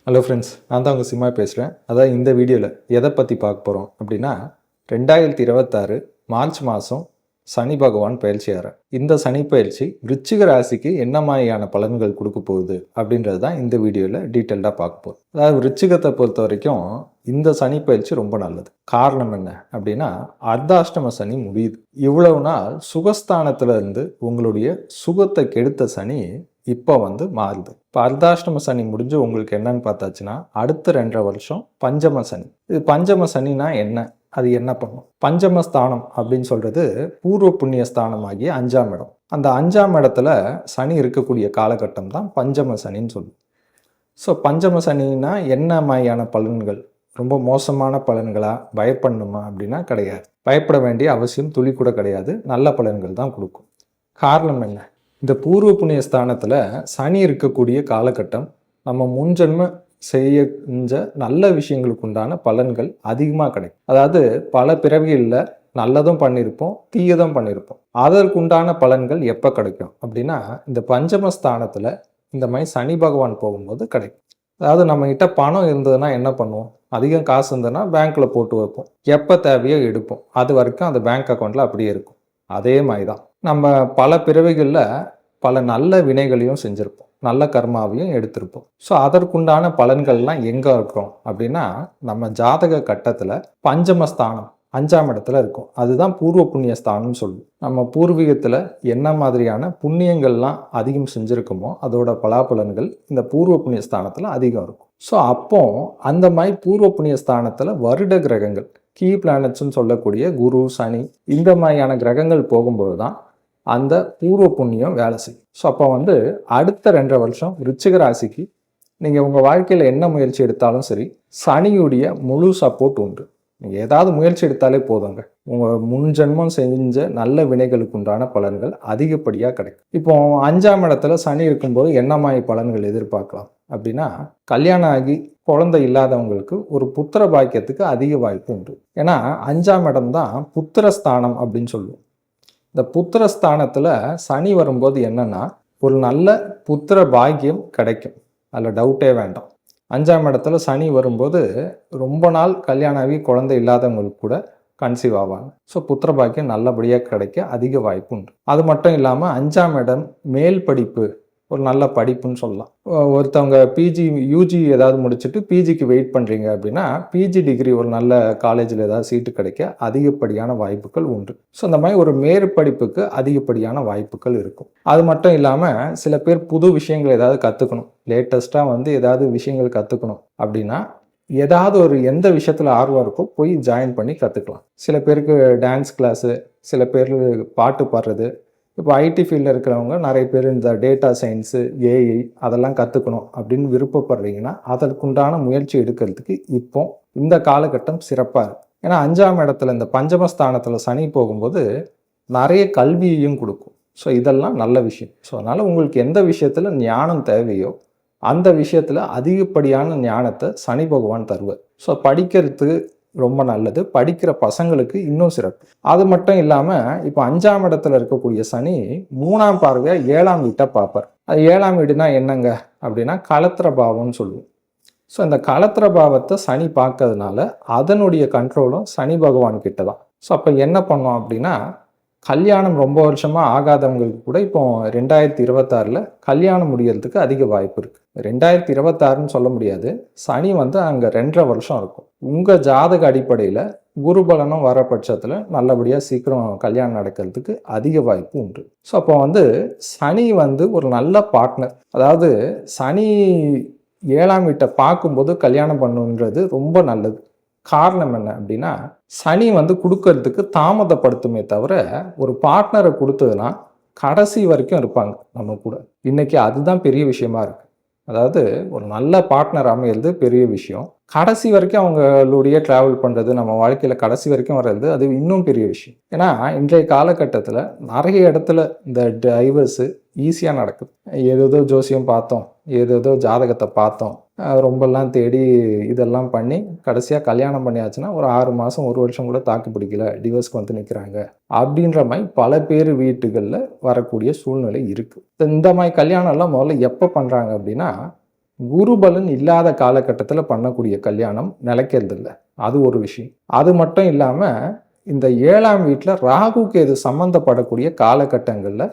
Hello friends, நான் தான் உங்கள் சிம்மா பேசுகிறேன். அதான் இந்த வீடியோவில் எதை பற்றி பார்க்க போகிறோம் அப்படின்னா, 2026 மார்ச் மாதம் சனி பகவான் பயிற்சியாகிறார். இந்த சனி பயிற்சி விருச்சிக ராசிக்கு என்ன மாதிரியான பலன்கள் கொடுக்க போகுது அப்படின்றது தான் இந்த வீடியோவில் டீட்டெயில்டாக பார்க்க போகிறோம். அதாவது விருச்சிகத்தை பொறுத்த வரைக்கும் இந்த சனி பயிற்சி ரொம்ப நல்லது. காரணம் என்ன அப்படின்னா, அர்த்தாஷ்டம சனி முடியுது. இவ்வளவு நாள் சுகஸ்தானத்துல இருந்து உங்களுடைய சுகத்தை கெடுத்த சனி இப்போ மாறுது. இப்போ அர்த்தாஷ்டம சனி முடிஞ்சு உங்களுக்கு என்னன்னு பார்த்தாச்சுன்னா, அடுத்த 2.5 வருஷம் பஞ்சம சனி. இது பஞ்சம சனினா என்ன, அது என்ன பண்ணும்? பஞ்சம ஸ்தானம் அப்படின்னு சொல்றது பூர்வ புண்ணிய ஸ்தானம் ஆகிய 5ஆம் இடம். அந்த 5ஆம் இடத்துல சனி இருக்கக்கூடிய காலகட்டம் தான் பஞ்சம சனின்னு சொல்லுவோம். ஸோ பஞ்சம சனின்னா என்ன மாதிரியான பலன்கள்? ரொம்ப மோசமான பலன்களா, பயப்படணுமா அப்படின்னா கிடையாது. பயப்பட வேண்டிய அவசியம் துளி கூட கிடையாது. நல்ல பலன்கள் தான் கொடுக்கும். காரணம் என்ன? இந்த பூர்வ புண்ணிய ஸ்தானத்தில் சனி இருக்கக்கூடிய காலகட்டம் நம்ம முன்ஜென்ம செஞ்ச நல்ல விஷயங்களுக்கு உண்டான பலன்கள் அதிகமாக கிடைக்கும். அதாவது பல பிறவிகளில் நல்லதும் பண்ணியிருப்போம், தீயதும் பண்ணியிருப்போம். அதற்குண்டான பலன்கள் எப்போ கிடைக்கும் அப்படின்னா, இந்த பஞ்சமஸ்தானத்தில் இந்த மாதிரி சனி பகவான் போகும்போது கிடைக்கும். அதாவது நம்மகிட்ட பணம் இருந்ததுன்னா என்ன பண்ணுவோம்? அதிகம் காசு இருந்ததுன்னா பேங்க்கில் போட்டு வைப்போம். எப்போ தேவையோ எடுப்போம். அது வரைக்கும் அந்த பேங்க் அக்கௌண்ட்டில் அப்படியே இருக்கும். அதே மாதிரி தான் நம்ம பல பிறவிகளில் பல நல்ல வினைகளையும் செஞ்சுருப்போம், நல்ல கர்மாவையும் எடுத்திருப்போம். ஸோ அதற்குண்டான பலன்கள்லாம் எங்கே இருக்கும் அப்படின்னா, நம்ம ஜாதக கட்டத்தில் பஞ்சமஸ்தானம் 5ஆம் இடத்துல இருக்கும். அதுதான் பூர்வ புண்ணிய ஸ்தானம்னு சொல்லுவோம். நம்ம பூர்வீகத்தில் என்ன மாதிரியான புண்ணியங்கள்லாம் அதிகம் செஞ்சுருக்கோமோ அதோட பலாபலன்கள் இந்த பூர்வ புண்ணிய ஸ்தானத்தில் அதிகம் இருக்கும். ஸோ அப்போ அந்த மாதிரி பூர்வ புண்ணிய ஸ்தானத்தில் வருட கிரகங்கள், கீ பிளானட்ஸ்ன்னு சொல்லக்கூடிய குரு, சனி இந்த மாதிரியான கிரகங்கள் போகும்போது தான் அந்த பூர்வ புண்ணியம் வேலை செய்யும். ஸோ அப்போ அடுத்த 2.5 வருஷம் விருச்சிக ராசிக்கு நீங்கள் உங்கள் வாழ்க்கையில் என்ன முயற்சி எடுத்தாலும் சரி, சனியுடைய முழு சப்போர்ட் உண்டு. நீங்கள் ஏதாவது முயற்சி எடுத்தாலே போதுங்க, உங்கள் முன்ஜென்மம் செஞ்ச நல்ல வினைகளுக்கு உண்டான பலன்கள் அதிகப்படியாக கிடைக்கும். இப்போ 5ஆம் இடத்துல சனி இருக்கும்போது என்ன மாதிரி பலன்கள் எதிர்பார்க்கலாம் அப்படின்னா, கல்யாணம் ஆகி குழந்தை இல்லாதவங்களுக்கு ஒரு புத்திர பாக்கியத்துக்கு அதிக வாய்ப்பு உண்டு. ஏன்னா 5ஆம் இடம் தான் புத்திரஸ்தானம் அப்படின்னு சொல்லுவோம். இந்த புத்திரஸ்தானத்தில் சனி வரும்போது என்னன்னா, ஒரு நல்ல புத்திர பாக்கியம் கிடைக்கும், அதில் டவுட்டே வேண்டாம். 5ஆம் இடத்துல சனி வரும்போது ரொம்ப நாள் கல்யாணம் ஆகி குழந்தை இல்லாதவங்களுக்கு கூட கன்சீவ் ஆவாங்க. ஸோ புத்திர பாக்கியம் நல்லபடியாக கிடைக்க அதிக வாய்ப்பு உண்டு. அது மட்டும் இல்லாமல் 5ஆம் இடம் மேல் படிப்பு, ஒரு நல்ல படிப்புன்னு சொல்லலாம். ஒருத்தவங்க பிஜி யூஜி ஏதாவது முடிச்சுட்டு பிஜிக்கு வெயிட் பண்ணுறீங்க அப்படின்னா, பிஜி டிகிரி ஒரு நல்ல காலேஜில் ஏதாவது சீட்டு கிடைக்க அதிகப்படியான வாய்ப்புகள் உண்டு. ஸோ இந்த மாதிரி ஒரு மேற்படிப்புக்கு அதிகப்படியான வாய்ப்புகள் இருக்கும். அது மட்டும் இல்லாமல் சில பேர் புது விஷயங்கள் ஏதாவது கற்றுக்கணும், லேட்டஸ்ட்டாக ஏதாவது விஷயங்கள் கற்றுக்கணும் அப்படின்னா, ஏதாவது ஒரு எந்த விஷயத்தில் ஆர்வம் இருக்கோ போய் ஜாயின் பண்ணி கற்றுக்கலாம். சில பேருக்கு டான்ஸ் கிளாஸு, சில பேர் பாட்டு பாடுறது. இப்போ ஐடி ஃபீல்டில் இருக்கிறவங்க நிறைய பேர் இந்த டேட்டா சயின்ஸு, ஏஐ அதெல்லாம் கற்றுக்கணும் அப்படின்னு விருப்பப்படுறீங்கன்னா, அதற்குண்டான முயற்சி எடுக்கிறதுக்கு இப்போ இந்த காலகட்டம் சிறப்பாக இருக்குது. ஏன்னா 5ஆம் இடத்துல இந்த பஞ்சமஸ்தானத்தில் சனி போகும்போது நிறைய கல்வியையும் கொடுக்கும். ஸோ இதெல்லாம் நல்ல விஷயம். ஸோ அதனால் உங்களுக்கு எந்த விஷயத்தில் ஞானம் தேவையோ அந்த விஷயத்தில் அதிகப்படியான ஞானத்தை சனி பகவான் தருவார். ஸோ படிக்கிறதுக்கு ரொம்ப நல்லது, படிக்கிற பசங்களுக்கு இன்னும் சிறப்பு. அது மட்டும் இல்லாமல் இப்போ 5ஆம் இடத்துல இருக்கக்கூடிய சனி 3ஆம் பார்வையாக 7ஆம் வீட்டை பார்ப்பார். அது 7ஆம் வீடுனா என்னங்க அப்படின்னா களத்திர பாவம்னு சொல்லுவோம். ஸோ இந்த களத்திர பாவத்தை சனி பார்க்கறதுனால அதனுடைய கண்ட்ரோலும் சனி பகவான் கிட்ட தான். ஸோ அப்போ என்ன பண்ணோம் அப்படின்னா, கல்யாணம் ரொம்ப வருஷமாக ஆகாதவங்களுக்கு கூட இப்போ 2026 கல்யாணம் முடியறதுக்கு அதிக வாய்ப்பு இருக்குது. 2026ன்னு சொல்ல முடியாது, சனி அங்கே 2.5 வருஷம் இருக்கும். உங்கள் ஜாதக அடிப்படையில் குரு பலனும் வர பட்சத்தில் நல்லபடியாக சீக்கிரம் கல்யாணம் நடக்கிறதுக்கு அதிக வாய்ப்பு உண்டு. ஸோ அப்போ சனி ஒரு நல்ல பார்ட்னர். அதாவது சனி 7ஆம் வீட்டை பார்க்கும்போது கல்யாணம் பண்ணுன்றது ரொம்ப நல்லது. காரணம் என்ன அப்படின்னா, சனி கொடுக்கறதுக்கு தாமதப்படுத்துமே தவிர ஒரு பார்ட்னரை கொடுத்ததுன்னா கடைசி வரைக்கும் இருப்பாங்க நம்ம கூட. இன்னைக்கு அதுதான் பெரிய விஷயமா இருக்கு. அதாவது ஒரு நல்ல பார்ட்னர் அமையிறது பெரிய விஷயம். கடைசி வரைக்கும் அவங்களுடைய ட்ராவல் பண்ணுறது, நம்ம வாழ்க்கையில் கடைசி வரைக்கும் வர்றது அது இன்னும் பெரிய விஷயம். ஏன்னா இன்றைய காலகட்டத்தில் நிறைய இடத்துல இந்த டைவர்ஸு ஈஸியாக நடக்குது. ஏதேதோ ஜோசியம் பார்த்தோம், ஏதேதோ ஜாதகத்தை பார்த்தோம், ரொம்பலாம் தேடி இதெல்லாம் பண்ணி கடைசியாக கல்யாணம் பண்ணியாச்சுன்னா ஒரு 6 மாதம் 1 வருஷம் கூட தாக்கு பிடிக்கல, டிவோர்ஸ்க்கு நிற்கிறாங்க அப்படின்ற மாதிரி பல பேர் வீட்டுகளில் வரக்கூடிய சூழ்நிலை இருக்குது. இந்த மாதிரி கல்யாணம்லாம் முதல்ல எப்போ பண்ணுறாங்க அப்படின்னா, குரு பலன் இல்லாத காலகட்டத்தில் பண்ணக்கூடிய கல்யாணம் நிலைக்கிறது இல்லை. அது ஒரு விஷயம். அது மட்டும் இல்லாமல் இந்த 7ஆம் வீட்டில் ராகு கேது சம்மந்தப்படக்கூடிய காலகட்டங்களில்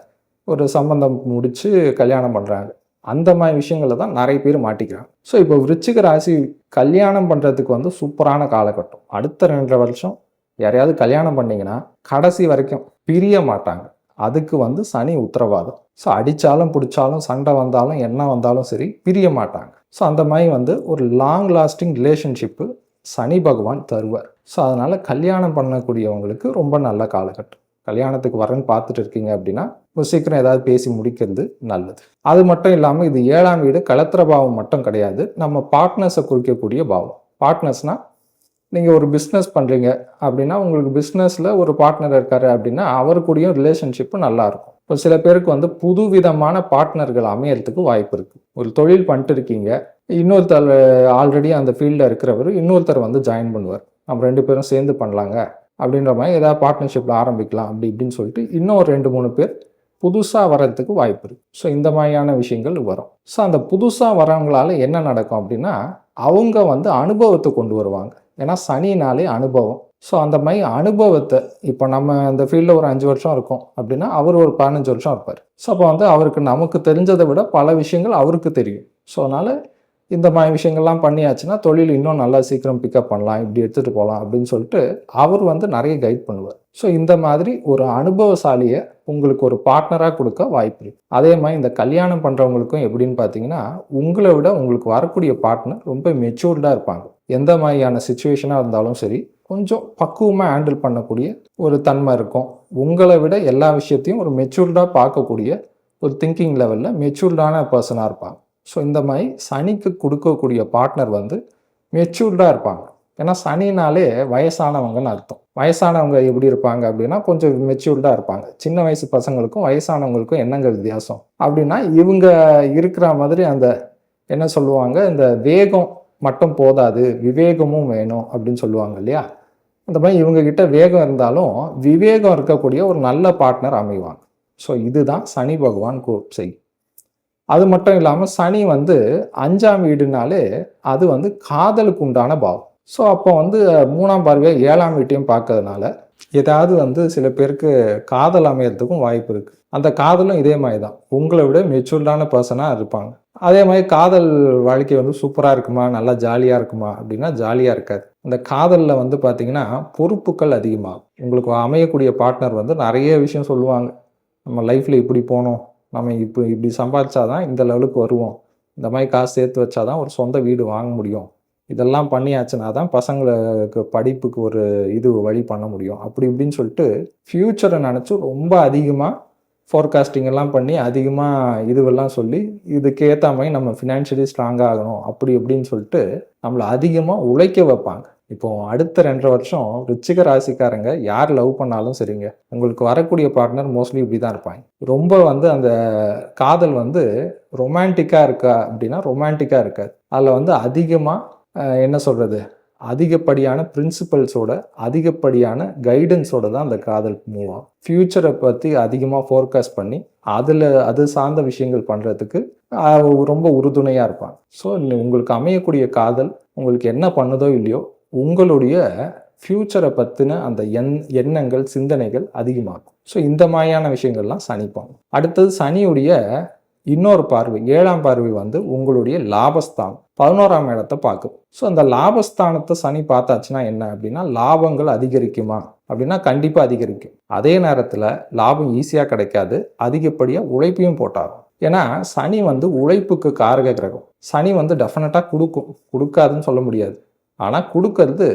ஒரு சம்பந்தம் முடித்து கல்யாணம் பண்ணுறாங்க. அந்த மாதிரி விஷயங்களில் தான் நிறைய பேர் மாட்டிக்கிறாங்க. ஸோ இப்போ விருச்சிக ராசி கல்யாணம் பண்ணுறதுக்கு வந்து சூப்பரான காலகட்டம். அடுத்த 2.5 வருஷம் யாரையாவது கல்யாணம் பண்ணிங்கன்னா கடைசி வரைக்கும் பிரிய மாட்டாங்க. அதுக்கு வந்து சனி உத்தரவாதம். ஸோ அடித்தாலும் பிடிச்சாலும் சண்டை வந்தாலும் என்ன வந்தாலும் சரி பிரிய மாட்டாங்க. ஸோ அந்த மாதிரி வந்து ஒரு லாங் லாஸ்டிங் ரிலேஷன்ஷிப்பு சனி பகவான் தருவார். ஸோ அதனால் கல்யாணம் பண்ணக்கூடியவங்களுக்கு ரொம்ப நல்ல காலகட்டம். கல்யாணத்துக்கு வரேன்னு பார்த்துட்டு இருக்கீங்க அப்படின்னா ஒரு சீக்கிரம் ஏதாவது பேசி முடிக்கிறது நல்லது. அது மட்டும் இல்லாமல் இது 7ஆம் வீடு களத்திர பாவம் மட்டும் கிடையாது, நம்ம பார்ட்னர்ஸை குறிக்கக்கூடிய பாவம். பார்ட்னர்ஸ்னால் நீங்கள் ஒரு பிஸ்னஸ் பண்ணுறீங்க அப்படின்னா உங்களுக்கு பிஸ்னஸில் ஒரு பார்ட்னர் இருக்காரு அப்படின்னா அவர் கூடயும் ரிலேஷன்ஷிப்பு நல்லாயிருக்கும். இப்போ சில பேருக்கு வந்து புது விதமான பார்ட்னர்கள் அமையறதுக்கு வாய்ப்பு இருக்குது. ஒரு தொழில் பண்ணிட்டு இருக்கீங்க, இன்னொருத்தர் ஆல்ரெடி அந்த ஃபீல்டில் இருக்கிறவர் இன்னொருத்தர் வந்து ஜாயின் பண்ணுவார், நம்ம 2 பேரும் சேர்ந்து பண்ணலாங்க அப்படின்ற மாதிரி ஏதாவது பார்ட்னர்ஷிப்பில் ஆரம்பிக்கலாம் அப்படி இப்படின்னு சொல்லிட்டு இன்னும் ஒரு 2-3 பேர் புதுசாக வர்றதுக்கு வாய்ப்பு இருக்குது. ஸோ இந்த மாதிரியான விஷயங்கள் வரும். ஸோ அந்த புதுசாக வரவங்களால என்ன நடக்கும் அப்படின்னா அவங்க வந்து அனுபவத்தை கொண்டு வருவாங்க. ஏன்னா சனினாலே அனுபவம். ஸோ அந்த மாதிரி அனுபவத்தை இப்போ நம்ம அந்த ஃபீல்டில் ஒரு 5 வருஷம் இருக்கும் அப்படின்னா அவர் ஒரு 15 வருஷம் இருப்பார். ஸோ அப்போ வந்து அவருக்கு நமக்கு தெரிஞ்சதை விட பல விஷயங்கள் அவருக்கு தெரியும். ஸோ அதனால் இந்த மாதிரி விஷயங்கள்லாம் பண்ணியாச்சுன்னா தொழில் இன்னும் நல்லா சீக்கிரம் பிக்கப் பண்ணலாம், இப்படி எடுத்துகிட்டு போகலாம் அப்படின்னு சொல்லிட்டு அவர் வந்து நிறைய கைட் பண்ணுவார். ஸோ இந்த மாதிரி ஒரு அனுபவசாலியை உங்களுக்கு ஒரு பார்ட்னராக கொடுக்க வாய்ப்பு இருக்குது. அதே மாதிரி இந்த கல்யாணம் பண்ணுறவங்களுக்கும் எப்படின்னு பார்த்தீங்கன்னா உங்களை விட உங்களுக்கு வரக்கூடிய பார்ட்னர் ரொம்ப மெச்சூர்டாக இருப்பாங்க. எந்த மாதிரியான சுச்சுவேஷனாக இருந்தாலும் சரி கொஞ்சம் பக்குவமாக ஹேண்டில் பண்ணக்கூடிய ஒரு தன்மை இருக்கும். உங்களை விட எல்லா விஷயத்தையும் ஒரு மெச்சூர்டாக பார்க்கக்கூடிய ஒரு திங்கிங் லெவலில் மெச்சூர்டான பர்சனாக இருப்பாங்க. ஸோ இந்த மாதிரி சனிக்கு கொடுக்கக்கூடிய பார்ட்னர் வந்து மெச்சூர்டாக இருப்பாங்க. ஏன்னா சனினாலே வயசானவங்கன்னு அர்த்தம். வயசானவங்க எப்படி இருப்பாங்க அப்படின்னா கொஞ்சம் மெச்சூர்டாக இருப்பாங்க. சின்ன வயசு பசங்களுக்கும் வயசானவங்களுக்கும் என்னங்க வித்தியாசம் அப்படின்னா இவங்க இருக்கிற மாதிரி அந்த என்ன சொல்லுவாங்க, இந்த வேகம் மட்டும் போதாது விவேகமும் வேணும் அப்படின்னு சொல்லுவாங்க இல்லையா. அந்த மாதிரி இவங்ககிட்ட வேகம் இருந்தாலும் விவேகம் இருக்கக்கூடிய ஒரு நல்ல பார்ட்னர் அமைவாங்க. ஸோ இதுதான் சனி பகவான் செய்யும். அது மட்டும் இல்லாமல் சனி வந்து 5ஆம் வீடுனாலே அது வந்து காதலுக்கு உண்டான பாவம். ஸோ அப்போ வந்து 3ஆம் பார்வையாக 7ஆம் வீட்டையும் பார்க்கறதுனால ஏதாவது வந்து சில பேருக்கு காதல் அமையறதுக்கும் வாய்ப்பு இருக்குது. அந்த காதலும் இதே மாதிரி தான், உங்களை விட மெச்சூர்டான பர்சனாக இருப்பாங்க. அதே மாதிரி காதல் வாழ்க்கை வந்து சூப்பராக இருக்குமா, நல்லா ஜாலியாக இருக்குமா அப்படின்னா ஜாலியாக இருக்காது. இந்த காதலில் வந்து பார்த்திங்கன்னா பொறுப்புகள் அதிகமாகும். உங்களுக்கு அமையக்கூடிய பார்ட்னர் வந்து நிறைய விஷயம் சொல்லுவாங்க. நம்ம லைஃப்பில் இப்படி போகணும், நம்ம இப்படி சம்பாதிச்சாதான் இந்த லெவலுக்கு வருவோம், இந்த மாதிரி காசு சேர்த்து வச்சாதான் ஒரு சொந்த வீடு வாங்க முடியும், இதெல்லாம் பண்ணியாச்சுன்னா தான் பசங்களுக்கு படிப்புக்கு ஒரு வழி பண்ண முடியும், அப்படி இப்படின்னு சொல்லிட்டு ஃப்யூச்சரை நினச்சி ரொம்ப அதிகமாக ஃபோர்காஸ்டிங் எல்லாம் பண்ணி அதிகமாக இதுவெல்லாம் சொல்லி இதுக்கேற்ற மாதிரி நம்ம ஃபினான்ஷியலி ஸ்ட்ராங்காக ஆகணும் அப்படி இப்படின்னு சொல்லிட்டு நம்மளை அதிகமாக உழைக்க வைப்பாங்க. இப்போ அடுத்த 2.5 வருஷம் விருச்சிக ராசிக்காரங்க யார் லவ் பண்ணாலும் சரிங்க, உங்களுக்கு வரக்கூடிய பார்ட்னர் மோஸ்ட்லி இப்படி தான் இருப்பாங்க. ரொம்ப வந்து அந்த காதல் வந்து ரொமான்டிக்காக இருக்கா அப்படின்னா ரொமான்டிக்காக இருக்காது. அதில் வந்து அதிகமாக என்ன சொல்கிறது, அதிகப்படியான பிரின்சிபல்ஸோட அதிகப்படியான கைடன்ஸோட தான் அந்த காதல் மூவ் ஆகும். ஃப்யூச்சரை பற்றி அதிகமாக ஃபோர்காஸ்ட் பண்ணி அது சார்ந்த விஷயங்கள் பண்ணுறதுக்கு ரொம்ப உறுதுணையாக இருப்பாங்க. ஸோ உங்களுக்கு அமையக்கூடிய காதல் உங்களுக்கு என்ன பண்ணுதோ இல்லையோ உங்களுடைய ஃப்யூச்சரை பற்றின அந்த எண்ணங்கள் சிந்தனைகள் அதிகமாகும். ஸோ இந்த மாதிரியான விஷயங்கள்லாம் சனிப்பாங்க. அடுத்தது சனியுடைய இன்னொரு பார்வை 7ஆம் பார்வை வந்து உங்களுடைய லாபஸ்தானம் 11ஆம் இடத்தை பார்க்கும். ஸோ அந்த லாபஸ்தானத்தை சனி பார்த்தாச்சுன்னா என்ன அப்படின்னா லாபங்கள் அதிகரிக்குமா அப்படின்னா கண்டிப்பாக அதிகரிக்கும். அதே நேரத்தில் லாபம் ஈஸியாக கிடைக்காது, அதிகப்படியாக உழைப்பையும் போட்டாகும். ஏன்னா சனி வந்து உழைப்புக்கு காரக கிரகம். சனி வந்து டெஃபினட்டாக கொடுக்காதுன்னு சொல்ல முடியாது. ஆனால் கொடுக்கறது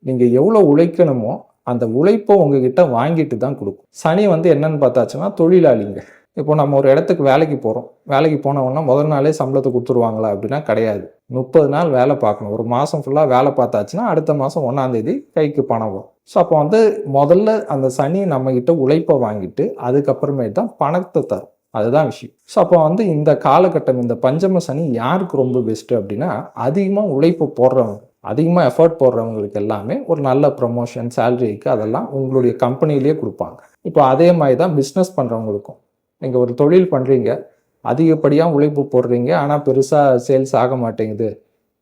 நீங்கள் எவ்வளோ உழைக்கணுமோ அந்த உழைப்பை உங்ககிட்ட வாங்கிட்டு தான் கொடுக்கும். சனி வந்து என்னன்னு பார்த்தாச்சுன்னா தொழிலாளிங்க. இப்போ நம்ம ஒரு இடத்துக்கு வேலைக்கு போகிறோம், வேலைக்கு போனோம்னா முதல் நாளே சம்பளத்தை கொடுத்துருவாங்களா அப்படின்னா கிடையாது. 30 நாள் வேலை பார்க்கணும். ஒரு மாதம் ஃபுல்லாக வேலை பார்த்தாச்சுன்னா அடுத்த மாதம் 1ஆம் தேதி கைக்கு பணம் வரும். ஸோ அப்போ வந்து முதல்ல அந்த சனி நம்மகிட்ட உழைப்பை வாங்கிட்டு அதுக்கப்புறமேட்டு தான் பணத்தை தரும். அதுதான் விஷயம். ஸோ அப்போ வந்து இந்த காலகட்டம் இந்த பஞ்சம சனி யாருக்கு ரொம்ப பெஸ்ட்டு அப்படின்னா அதிகமாக உழைப்பு போடுறவங்க, அதிகமாக எஃபர்ட் போடுறவங்களுக்கு எல்லாமே ஒரு நல்ல ப்ரொமோஷன் சேலரிக்கு அதெல்லாம் உங்களுடைய கம்பெனிலேயே கொடுப்பாங்க. இப்போ அதே மாதிரி தான் பிஸ்னஸ் பண்ணுறவங்களுக்கும். நீங்கள் ஒரு தொழில் பண்ணுறீங்க, அதிகப்படியாக உழைப்பு போடுறீங்க, ஆனால் பெருசாக சேல்ஸ் ஆக மாட்டேங்குது.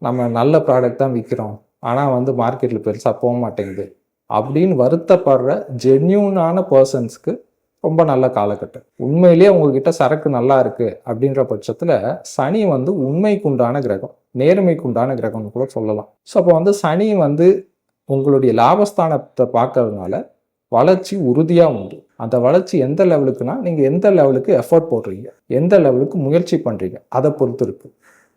நம்ம நல்ல ப்ராடக்ட் தான் விற்கிறோம், ஆனால் வந்து மார்க்கெட்டில் பெருசாக போக மாட்டேங்குது அப்படின்னு வருத்தப்படுற ஜென்யூனான பர்சன்ஸ்க்கு ரொம்ப நல்ல காலகட்டம். உண்மையிலேயே உங்ககிட்ட சரக்கு நல்லா இருக்குது அப்படின்ற பட்சத்தில் சனி வந்து உண்மைக்குண்டான கிரகம், நேர்மைக்குண்டான கிரகம்னு கூட சொல்லலாம். ஸோ அப்போ வந்து சனி வந்து உங்களுடைய லாபஸ்தானத்தை பார்க்கறதுனால வளர்ச்சி உறுதியாக உண்டு. அந்த வளர்ச்சி எந்த லெவலுக்குன்னா, நீங்கள் எந்த லெவலுக்கு எஃபர்ட் போடுறீங்க, எந்த லெவலுக்கு முயற்சி பண்ணுறீங்க, அதை பொறுத்து இருக்குது.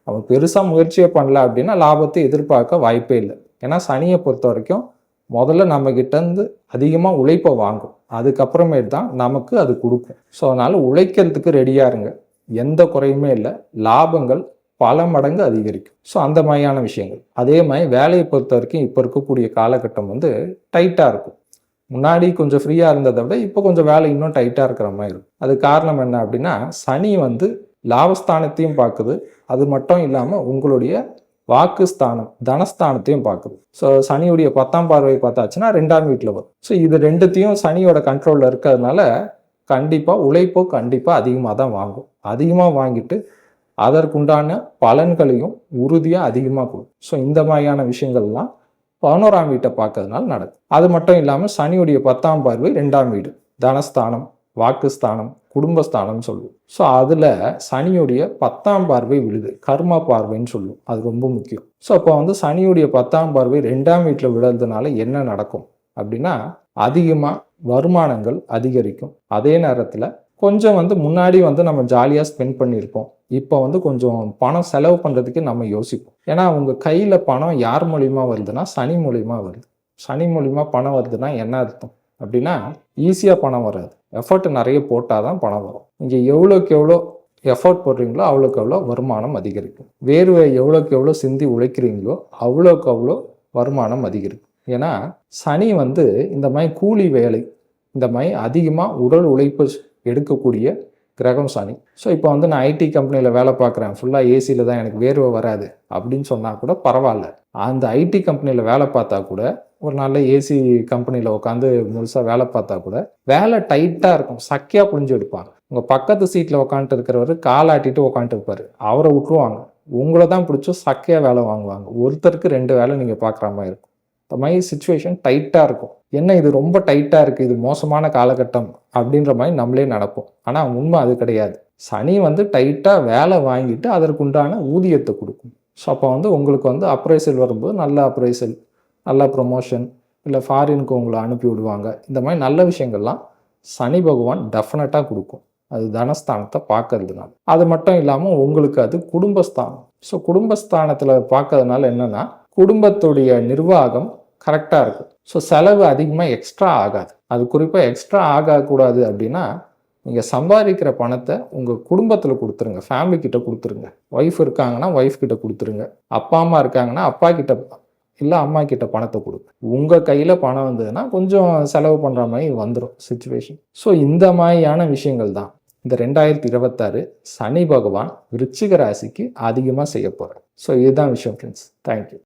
அவன் பெருசாக முயற்சியே பண்ணல அப்படின்னா லாபத்தை எதிர்பார்க்க வாய்ப்பே இல்லை. ஏன்னா சனியை பொறுத்த வரைக்கும் முதல்ல நம்மக்கிட்டேருந்து அதிகமாக உழைப்பை வாங்கும், அதுக்கப்புறமேட்டு தான் நமக்கு அது கொடுக்கும். ஸோ அதனால் உழைக்கிறதுக்கு ரெடியாக இருங்க, எந்த குறையுமே இல்லை, லாபங்கள் பல மடங்கு அதிகரிக்கும். ஸோ அந்த மாதிரியான விஷயங்கள். அதே மாதிரி வேலையை பொறுத்த வரைக்கும் இப்போ இருக்கக்கூடிய காலகட்டம் வந்து டைட்டாக இருக்கும். முன்னாடி கொஞ்சம் ஃப்ரீயாக இருந்ததை விட இப்போ கொஞ்சம் வேலை இன்னும் டைட்டாக இருக்கிற மாதிரி இருக்கும். அது காரணம் என்ன அப்படின்னா, சனி வந்து லாபஸ்தானத்தையும் பார்க்குது, அது மட்டும் இல்லாமல் உங்களுடைய வாக்குஸ்தானம் தனஸ்தானத்தையும் பார்க்குது. ஸோ சனியுடைய 10ஆம் பார்வை பார்த்தாச்சுன்னா 2ஆம் வீட்டில் வரும். ஸோ இது ரெண்டுத்தையும் சனியோட கண்ட்ரோலில் இருக்கிறதுனால கண்டிப்பாக உழைப்போ கண்டிப்பாக அதிகமாக தான் வாங்கும். அதிகமாக வாங்கிட்டு அதற்குண்டான பலன்களையும் உறுதியாக அதிகமாக கொடுக்கும். ஸோ இந்த மாதிரியான விஷயங்கள்லாம் 11ஆம் வீட்டை பார்க்கறதுனால நடக்கும். அது மட்டும் இல்லாமல் சனியுடைய 10ஆம் பார்வை 2ஆம் வீடு, தனஸ்தானம், வாக்குஸ்தானம், குடும்பஸ்தானம் சொல்லுவோம். ஸோ அதில் சனியுடைய 10ஆம் பார்வை விழுது, கர்ம பார்வைன்னு சொல்லுவோம். அது ரொம்ப முக்கியம். ஸோ அப்போ வந்து சனியுடைய 10ஆம் பார்வை 2ஆம் வீட்டில் விழுறதுனால என்ன நடக்கும் அப்படின்னா, அதிகமாக வருமானங்கள் அதிகரிக்கும். அதே நேரத்தில் கொஞ்சம் வந்து முன்னாடி வந்து நம்ம ஜாலியாக ஸ்பெண்ட் பண்ணியிருப்போம், இப்போ வந்து கொஞ்சம் பணம் செலவு பண்ணுறதுக்கு நம்ம யோசிப்போம். ஏன்னா உங்கள் கையில் பணம் யார் மூலிமா வருதுன்னா சனி மூலிமா வருது. சனி மூலிமா பணம் வருதுன்னா என்ன அர்த்தம் அப்படின்னா, ஈஸியாக பணம் வராது, எஃபர்ட் நிறைய போட்டால் தான் பணம் வரும். நீங்கள் எவ்வளோக்கு எவ்வளோ எஃபர்ட் போடுறீங்களோ அவ்வளோக்கு எவ்வளோ வருமானம் அதிகரிக்கும். வேர்வை எவ்வளோக்கு எவ்வளோ சிந்தி உழைக்கிறீங்களோ அவ்வளோக்கு அவ்வளோ வருமானம் அதிகரிக்கும். ஏன்னா சனி வந்து இந்த மாதிரி கூலி வேலை, இந்த மாதிரி அதிகமாக உடல் உழைப்பு எடுக்கக்கூடிய கிரகம் சனி. ஸோ இப்போ வந்து நான் ஐடி கம்பெனியில் வேலை பார்க்குறேன், ஃபுல்லாக ஏசியில் தான், எனக்கு வேர்வை வராது அப்படின்னு சொன்னால் கூட பரவாயில்ல. அந்த ஐடி கம்பெனியில் வேலை பார்த்தா கூட, ஒரு நல்ல ஏசி கம்பெனியில் உட்காந்து முழுசாக வேலை பார்த்தா கூட வேலை டைட்டாக இருக்கும், சக்கையாக புழிஞ்சு எடுப்பாங்க. உங்கள் பக்கத்து சீட்டில் உட்காந்துட்டு இருக்கிறவர் காலாட்டிட்டு உட்காந்துட்டு இருப்பார், அவரை விட்டுருவாங்க, உங்களை தான் பிடிச்சோ சக்கையாக வேலை வாங்குவாங்க. ஒருத்தருக்கு 2 வேலை நீங்கள் பார்க்குற மாதிரி இருக்கும். இந்த மாதிரி சுச்சுவேஷன் டைட்டாக இருக்கும். என்ன இது ரொம்ப டைட்டாக இருக்குது, இது மோசமான காலகட்டம் அப்படின்ற மாதிரி நம்மளே நடப்போம். ஆனால் உண்மை அது கிடையாது. சனி வந்து டைட்டாக வேலை வாங்கிட்டு அதற்குண்டான ஊதியத்தை கொடுக்கும். ஸோ அப்போ வந்து உங்களுக்கு வந்து அப்ரைசல் வரும்போது நல்ல அப்ரைசல், நல்ல ப்ரொமோஷன், இல்லை ஃபாரினுக்கு உங்களை அனுப்பி விடுவாங்க. இந்த மாதிரி நல்ல விஷயங்கள்லாம் சனி பகவான் டெஃபினட்டாக கொடுக்கும், அது தனஸ்தானத்தை பார்க்கறதுனால. அது மட்டும் இல்லாமல் உங்களுக்கு அது குடும்பஸ்தானம். ஸோ குடும்பஸ்தானத்தில் பார்க்கறதுனால என்னென்னா, குடும்பத்துடைய நிர்வாகம் கரெக்டாக இருக்கும். ஸோ செலவு அதிகமாக எக்ஸ்ட்ரா ஆகாது. அது குறிப்பாக எக்ஸ்ட்ரா ஆகக்கூடாது அப்படின்னா, நீங்கள் சம்பாதிக்கிற பணத்தை உங்கள் குடும்பத்தில் கொடுத்துருங்க, ஃபேமிலிக்கிட்ட கொடுத்துருங்க. ஒய்ஃப் இருக்காங்கன்னா ஒய்ஃப் கிட்ட கொடுத்துருங்க, அப்பா அம்மா இருக்காங்கன்னா அப்பா கிட்ட இல்லை அம்மா கிட்ட பணத்தை கொடுங்க. உங்கள் கையில் பணம் வந்ததுன்னா கொஞ்சம் செலவு பண்ணுற மாதிரி வந்துடும் சுச்சுவேஷன். ஸோ இந்த மாதிரியான விஷயங்கள் தான் இந்த 2026 சனி பகவான் விருச்சிக ராசிக்கு அதிகமாக செய்ய போகிறார். ஸோ இதுதான் விஷயம் ஃப்ரெண்ட்ஸ். தேங்க்யூ.